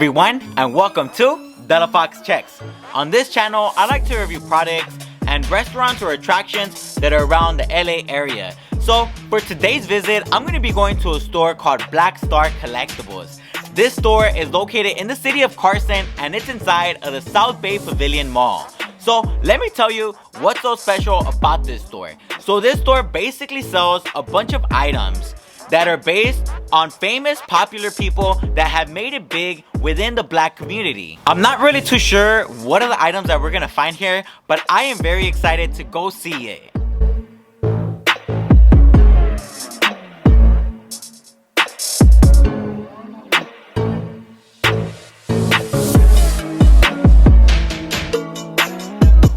everyone, and welcome to Della Fox Checks. On this channel, I like to review products and restaurants or attractions that are around the LA area. So for today's visit, I'm going to be going to a store called Black Star Collectibles. This store is located in the city of Carson, and it's inside of the South-bay Pavillion mall. So let me tell you what's so special about this store. So this store basically sells a bunch of items that are based on famous popular people that have made it big within the black community. I'm not really too sure what are the items that we're gonna find here, but I am very excited to go see it.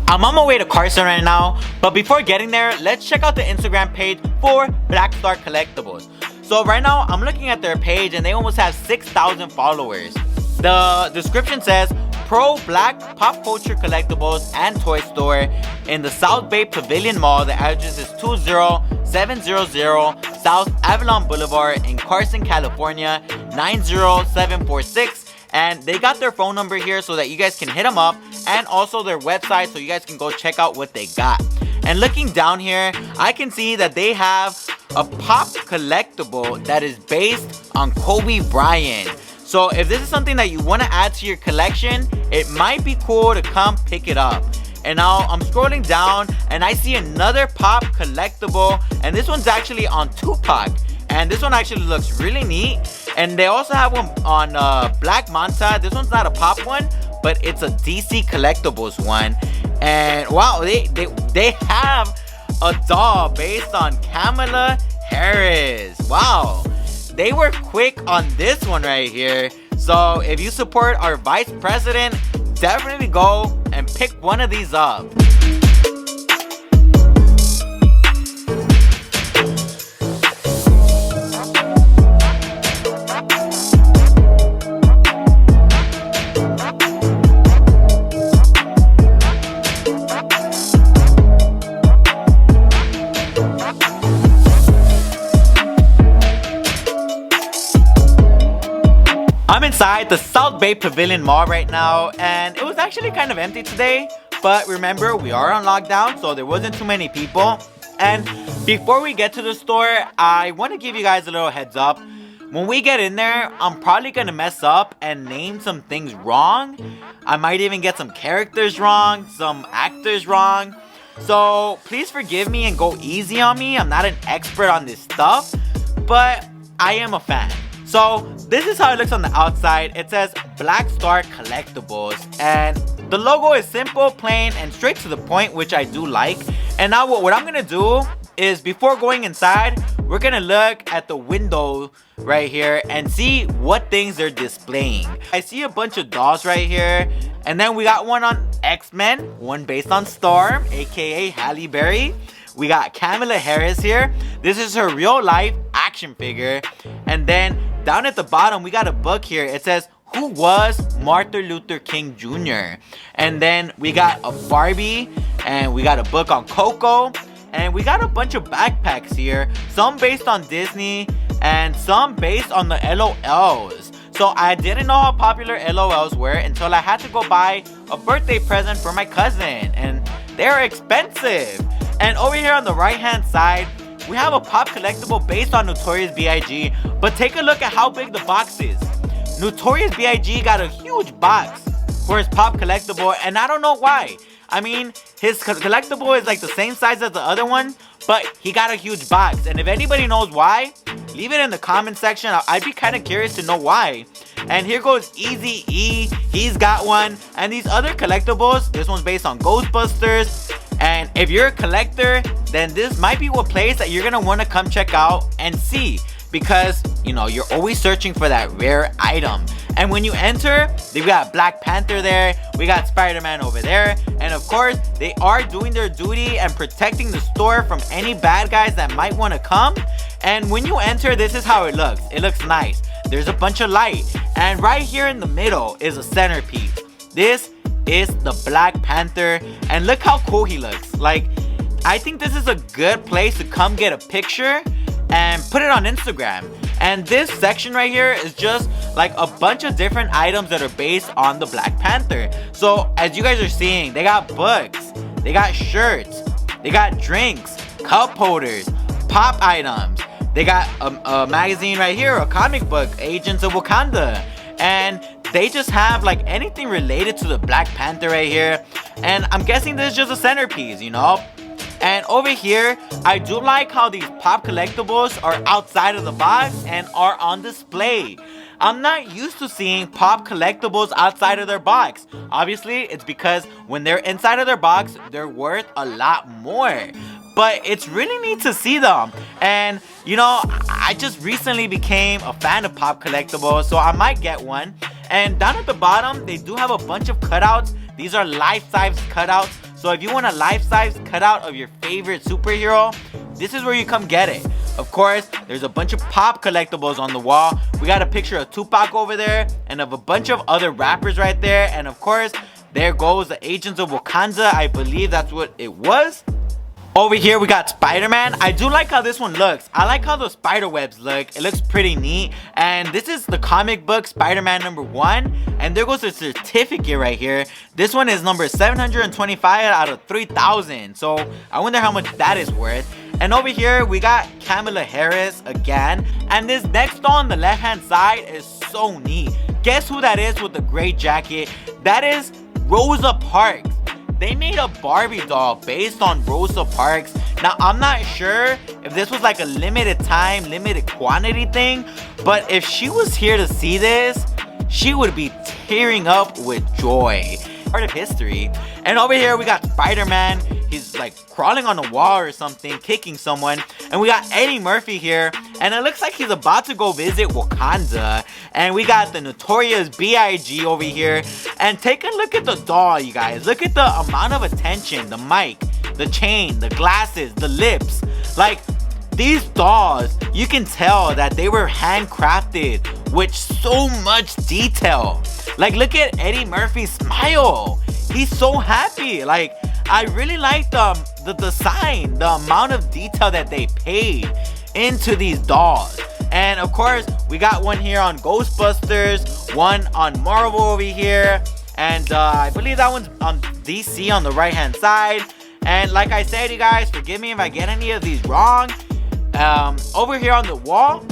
I'm on my way to Carson right now, but before getting there, let's check out the Instagram page for Black Star Collectibles. So right now, I'm looking at their page and they almost have 6,000 followers. The description says, pro-black pop culture collectibles and toy store in the South-bay Pavillion Mall. The address is 20700 South Avalon Boulevard in Carson, California, 90746. And they got their phone number here so that you guys can hit them up, and also their website so you guys can go check out what they got. And looking down here, I can see that they have a pop collectible that is based on Kobe Bryant. So if this is something that you want to add to your collection, it might be cool to come pick it up. And now I'm scrolling down and I see another pop collectible, and this one's actually on Tupac. And this one actually looks really neat. And they also have one on Black Manta. This one's not a pop one, but it's a DC Collectibles one. And wow, they have a doll based on Kamala Harris. Wow, they were quick on this one right here. So if you support our vice president, definitely go and pick one of these up. I'm inside the South-bay Pavillion Mall right now, and it was actually kind of empty today, but remember, we are on lockdown, so there wasn't too many people. And before we get to the store, I want to give you guys a little heads up. When we get in there, I'm probably going to mess up and name some things wrong. I might even get some characters wrong, some actors wrong. So please forgive me and go easy on me. I'm not an expert on this stuff, but I am a fan. So this is how it looks on the outside. It says Black Star Collectibles, and the logo is simple, plain, and straight to the point, which I do like. And now what I'm gonna do is, before going inside, we're gonna look at the window right here and see what things they're displaying. I see a bunch of dolls right here, and then we got one on X-Men, one based on Storm, aka Halle Berry. We got Kamala Harris here. This is her real life action figure. And then down at the bottom, we got a book here. It says, who was Martin Luther King Jr.? And then we got a Barbie, and we got a book on Coco, and we got a bunch of backpacks here. Some based on Disney and some based on the LOLs. So I didn't know how popular LOLs were until I had to go buy a birthday present for my cousin, and they're expensive. And over here on the right hand side, we have a pop collectible based on Notorious B.I.G. But take a look at how big the box is. Notorious B.I.G. got a huge box for his pop collectible, and I don't know why. I mean, his collectible is like the same size as the other one, but he got a huge box. And if anybody knows why, leave it in the comment section. I'd be kind of curious to know why. And here goes Easy E. He's got one. And these other collectibles, this one's based on Ghostbusters. And if you're a collector, then this might be a place that you're gonna want to come check out and see, because you know you're always searching for that rare item. And when you enter, we got Black Panther there, we got Spider-Man over there, and of course they are doing their duty and protecting the store from any bad guys that might want to come. And when you enter, this is how it looks. It looks nice. There's a bunch of light, and right here in the middle is a centerpiece. This is the Black Panther, and look how cool he looks. Like, I think this is a good place to come get a picture and put it on Instagram. And this section right here is just like a bunch of different items that are based on the Black Panther. So as you guys are seeing, they got books, they got shirts, they got drinks, cup holders, pop items. They got a magazine right here, a comic book, Agents of Wakanda. And they just have like anything related to the Black Panther right here. And I'm guessing this is just a centerpiece, you know. And over here, I do like how these pop collectibles are outside of the box and are on display. I'm not used to seeing pop collectibles outside of their box. Obviously, it's because when they're inside of their box, they're worth a lot more. But it's really neat to see them. And, you know, I just recently became a fan of pop collectibles, so I might get one. And down at the bottom, they do have a bunch of cutouts. These are life-size cutouts. So if you want a life-size cutout of your favorite superhero, this is where you come get it. Of course, there's a bunch of pop collectibles on the wall. We got a picture of Tupac over there and of a bunch of other rappers right there. And of course, there goes the Agents of Wakanda. I believe that's what it was. Over here, we got Spider-Man. I do like how this one looks. I like how the spider webs look. It looks pretty neat. And this is the comic book Spider-Man #1. And there goes the certificate right here. This one is number 725 out of 3,000. So I wonder how much that is worth. And over here, we got Kamala Harris again. And this next doll on the left-hand side is so neat. Guess who that is with the gray jacket? That is Rosa Parks. They made a Barbie doll based on Rosa Parks. Now, I'm not sure if this was like a limited time, limited quantity thing, but if she was here to see this, she would be tearing up with joy. Part of history. And over here, we got Spider-Man. He's like crawling on a wall or something, kicking someone. And we got Eddie Murphy here. And it looks like he's about to go visit Wakanda. And we got the Notorious B.I.G. over here. And take a look at the doll, you guys. Look at the amount of attention, the mic, the chain, the glasses, the lips. Like, these dolls, you can tell that they were handcrafted with so much detail. Like, look at Eddie Murphy's smile. He's so happy. Like, I really like the design, the amount of detail that they paid into these dolls. And of course, we got one here on Ghostbusters, one on Marvel over here, and I believe that one's on DC on the right hand side. And like I said, you guys, forgive me if I get any of these wrong. Over here on the wall,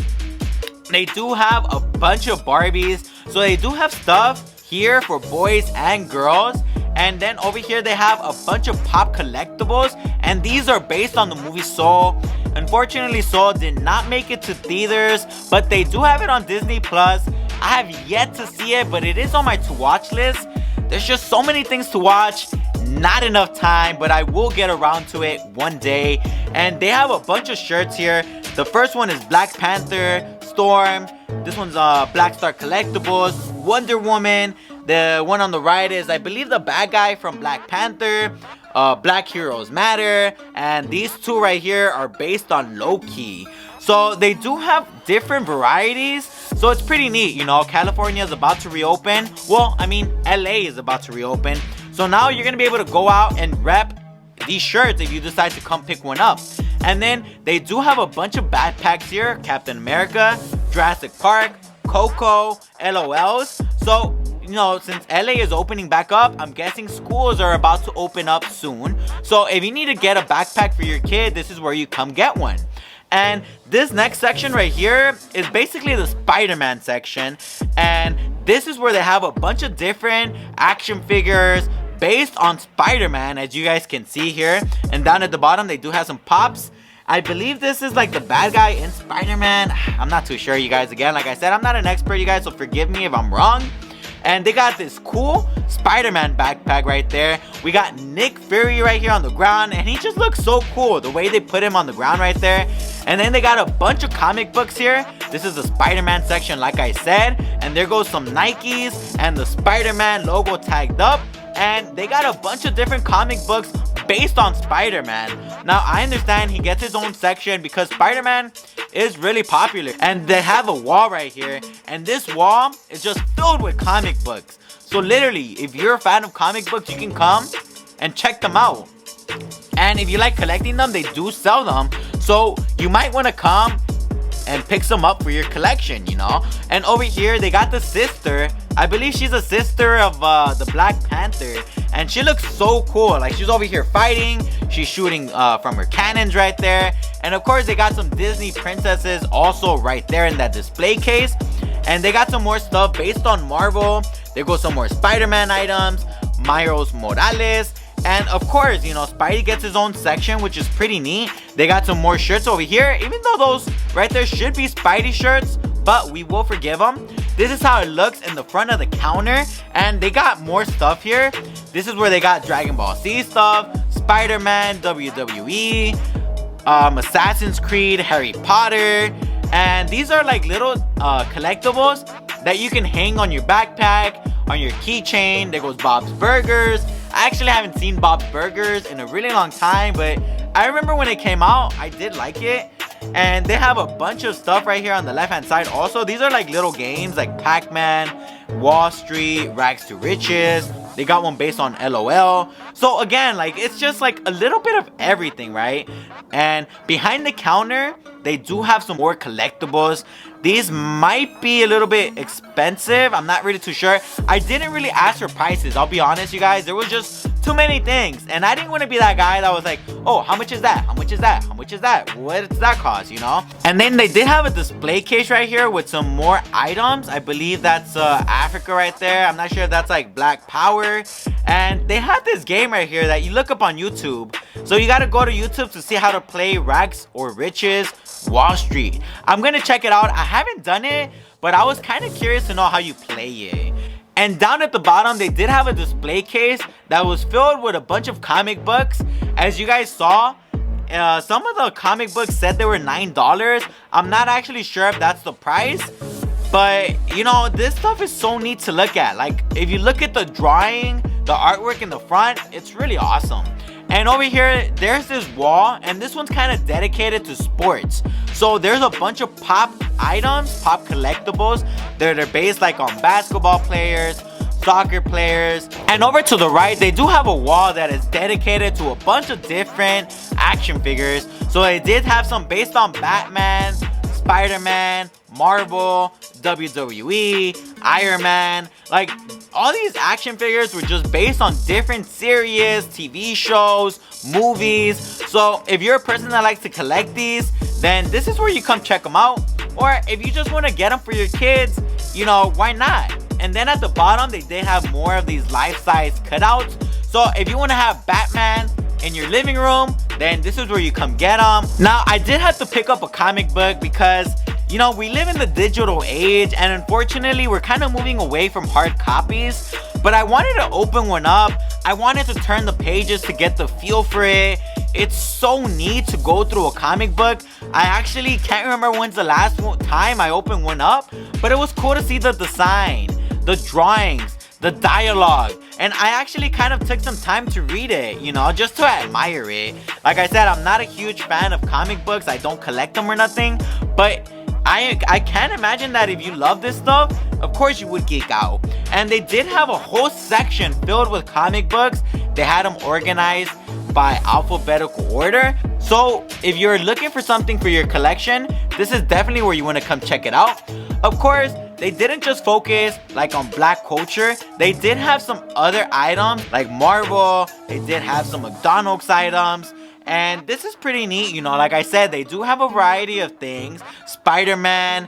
they do have a bunch of Barbies. So they do have stuff here for boys and girls. And then over here, they have a bunch of pop collectibles. And these are based on the movie Soul. Unfortunately, Soul did not make it to theaters, but they do have it on Disney Plus. I have yet to see it, but it is on my to-watch list. There's just so many things to watch. Not enough time, but I will get around to it one day. And they have a bunch of shirts here. The first one is Black Panther, Storm. This one's Black Star Collectibles, Wonder Woman. The one on the right is, I believe, the bad guy from Black Panther. Black Heroes Matter. And these two right here are based on Loki. So they do have different varieties. So it's pretty neat, you know. California is about to reopen. Well, I mean, LA is about to reopen. So now you're going to be able to go out and rep these shirts if you decide to come pick one up. And then they do have a bunch of backpacks here. Captain America, Jurassic Park, Coco, LOLs. So, you know, since LA is opening back up, I'm guessing schools are about to open up soon. So if you need to get a backpack for your kid, this is where you come get one. And this next section right here is basically the Spider-Man section. And this is where they have a bunch of different action figures based on Spider-Man, as you guys can see here. And down at the bottom, they do have some pops. I believe this is like the bad guy in Spider-Man. I'm not too sure, you guys. Again, like I said, I'm not an expert, you guys, so forgive me if I'm wrong. And they got this cool Spider-Man backpack right there. We got Nick Fury right here on the ground, and he just looks so cool, the way they put him on the ground right there. And then they got a bunch of comic books here. This is the Spider-Man section, like I said. And there goes some Nikes and the Spider-Man logo tagged up. And they got a bunch of different comic books based on Spider-Man. Now, I understand he gets his own section because Spider-Man is really popular. And they have a wall right here. And this wall is just filled with comic books. So literally, if you're a fan of comic books, you can come and check them out. And if you like collecting them, they do sell them. So you might want to come and picks them up for your collection, you know. And over here they got the sister. I believe she's a sister of the Black Panther, and she looks so cool. Like, she's over here fighting, she's shooting from her cannons right there. And of course they got some Disney princesses also right there in that display case. And they got some more stuff based on Marvel. There go some more Spider-Man items, Miles Morales, and of course, you know, Spidey gets his own section, which is pretty neat. They got some more shirts over here, even though those right there should be Spidey shirts, but we will forgive them. This is how it looks in the front of the counter, and they got more stuff here. This is where they got Dragon Ball Z stuff, Spider-Man, WWE, Assassin's Creed, Harry Potter, and these are like little collectibles that you can hang on your backpack, on your keychain. There goes Bob's Burgers. I actually haven't seen Bob's Burgers in a really long time, but I remember when it came out, I did like it. And they have a bunch of stuff right here on the left hand side also. These are like little games like Pac-Man, Wall Street, Rags to Riches. They got one based on LOL. So again, like, it's just like a little bit of everything, right? And behind the counter, they do have some more collectibles. These might be a little bit expensive. I'm not really too sure. I didn't really ask for prices. I'll be honest, you guys. There was just too many things. And I didn't want to be that guy that was like, oh, how much is that? How much is that? How much is that? What does that cost, you know? And then they did have a display case right here with some more items. I believe that's Africa right there. I'm not sure if that's like Black Power. And they had this game right here that you look up on YouTube. So you got to go to YouTube to see how to play Rags or Riches Wall Street. I'm going to check it out. I haven't done it, but I was kind of curious to know how you play it. And down at the bottom, they did have a display case that was filled with a bunch of comic books. As you guys saw, some of the comic books said they were $9. I'm not actually sure if that's the price, but you know, this stuff is so neat to look at. Like, if you look at the drawing, the artwork in the front, it's really awesome. And over here, there's this wall, and this one's kind of dedicated to sports. So there's a bunch of pop items, pop collectibles. They're based like on basketball players, soccer players. And over to the right, they do have a wall that is dedicated to a bunch of different action figures. So they did have some based on Batman, Spider-Man, Marvel, WWE, Iron Man. Like, all these action figures were just based on different series, TV shows, movies. So if you're a person that likes to collect these, then this is where you come check them out. Or if you just want to get them for your kids, you know, why not? And then at the bottom, they did have more of these life-size cutouts. So if you want to have Batman in your living room, then this is where you come get them. Now, I did have to pick up a comic book because, you know, we live in the digital age, and unfortunately we're kind of moving away from hard copies. But I wanted to open one up. I wanted to turn the pages to get the feel for it. It's so neat to go through a comic book. I actually can't remember when's the last time I opened one up, but it was cool to see the design, the drawings, the dialogue, and I actually kind of took some time to read it, you know, just to admire it. Like I said, I'm not a huge fan of comic books. I don't collect them or nothing, but I can't imagine that if you love this stuff, of course you would geek out. And they did have a whole section filled with comic books. They had them organized by alphabetical order. So if you're looking for something for your collection, this is definitely where you want to come check it out. Of course, they didn't just focus like on black culture. They did have some other items like Marvel. They did have some McDonald's items. And this is pretty neat, you know, like I said, they do have a variety of things. Spider-Man,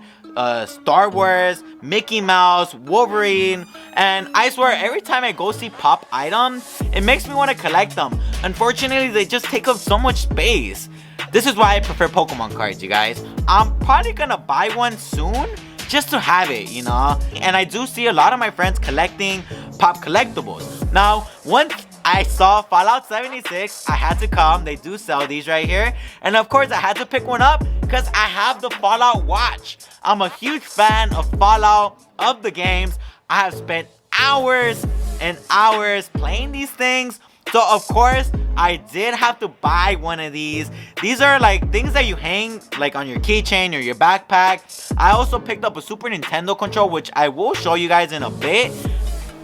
Star Wars, Mickey Mouse, Wolverine, and I swear every time I go see pop items, it makes me want to collect them. Unfortunately, they just take up so much space. This is why I prefer Pokemon cards, you guys. I'm probably gonna buy one soon just to have it, you know. And I do see a lot of my friends collecting pop collectibles. Now, once I saw Fallout 76, I had to come. They do sell these right here. And of course, I had to pick one up because I have the Fallout watch. I'm a huge fan of Fallout, of the games. I have spent hours and hours playing these things. So of course, I did have to buy one of these. These are like things that you hang like on your keychain or your backpack. I also picked up a Super Nintendo control, which I will show you guys in a bit.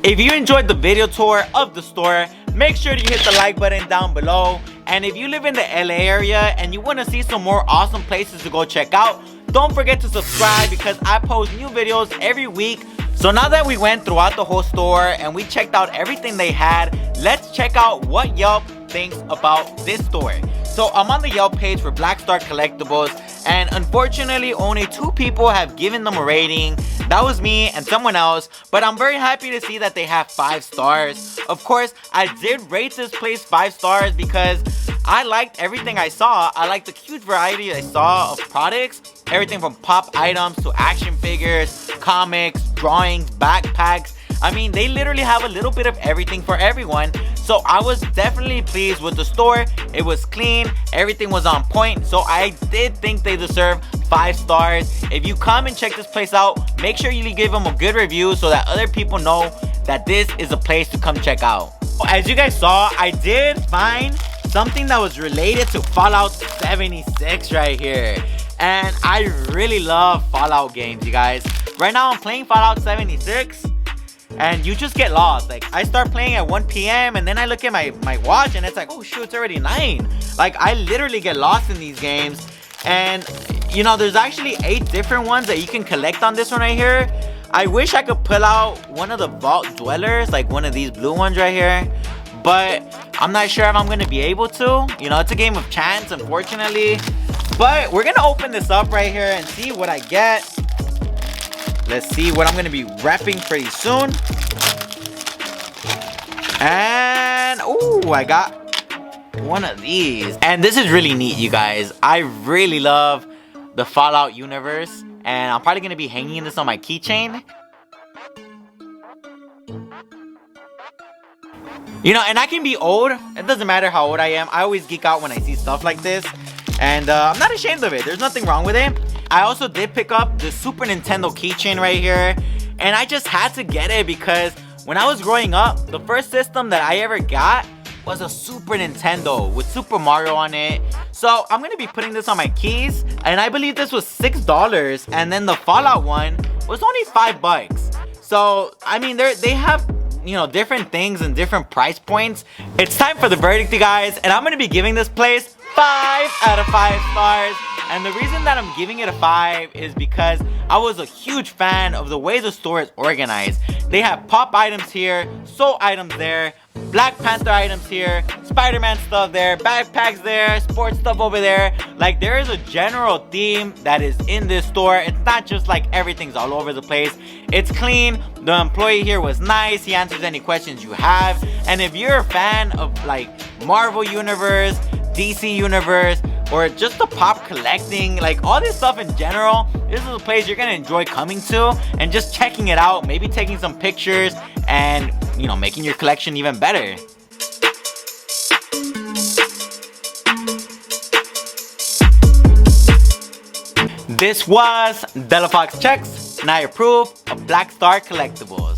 If you enjoyed the video tour of the store, make sure to hit the like button down below. And if you live in the LA area and you want to see some more awesome places to go check out, don't forget to subscribe because I post new videos every week. So now that we went throughout the whole store and we checked out everything they had, let's check out what Yelp thinks about this store. So I'm on the Yelp page for Black Star Collectibles, and unfortunately only 2 people have given them a rating. That was me and someone else, but I'm very happy to see that they have 5 stars. Of course, I did rate this place 5 stars because I liked everything I saw. I liked the huge variety I saw of products. Everything from pop items to action figures, comics, drawings, backpacks. I mean, they literally have a little bit of everything for everyone. So I was definitely pleased with the store. It was clean, everything was on point. So I did think they deserve 5 stars. If you come and check this place out, make sure you give them a good review so that other people know that this is a place to come check out. As you guys saw, I did find something that was related to Fallout 76 right here. And I really love Fallout games, you guys. Right now I'm playing Fallout 76 and you just get lost. Like, I start playing at 1 p.m. and then I look at my watch and it's like, oh shoot, it's already 9. Like, I literally get lost in these games. And you know, there's actually 8 different ones that you can collect on this one right here. I wish I could pull out one of the vault dwellers, like one of these blue ones right here, but I'm not sure if I'm gonna be able to. You know, it's a game of chance, unfortunately. But we're gonna open this up right here and see what I get. Let's see what I'm gonna be repping pretty soon. And ooh, I got one of these. And this is really neat, you guys. I really love the Fallout universe, and I'm probably gonna be hanging this on my keychain. You know, and I can be old. It doesn't matter how old I am. I always geek out when I see stuff like this. And I'm not ashamed of it. There's nothing wrong with it. I also did pick up the Super Nintendo keychain right here. And I just had to get it because when I was growing up, the first system that I ever got was a Super Nintendo with Super Mario on it. So I'm going to be putting this on my keys. And I believe this was $6. And then the Fallout one was only $5. So, I mean, they have, you know, different things and different price points. It's time for the verdict, you guys. And I'm going to be giving this place 5 out of 5 stars. And the reason that I'm giving it a 5 is because I was a huge fan of the way the store is organized. They have pop items here, soul items there, Black Panther items here, Spider-Man stuff there, backpacks there, sports stuff over there. Like, there is a general theme that is in this store. It's not just like everything's all over the place. It's clean. The employee here was nice. He answers any questions you have. And if you're a fan of like Marvel Universe, DC Universe, or just the pop collecting, like all this stuff in general, this is a place you're gonna enjoy coming to and just checking it out, maybe taking some pictures and, you know, making your collection even better. This was Della Fox Checks, and I approve of Black Star Collectibles.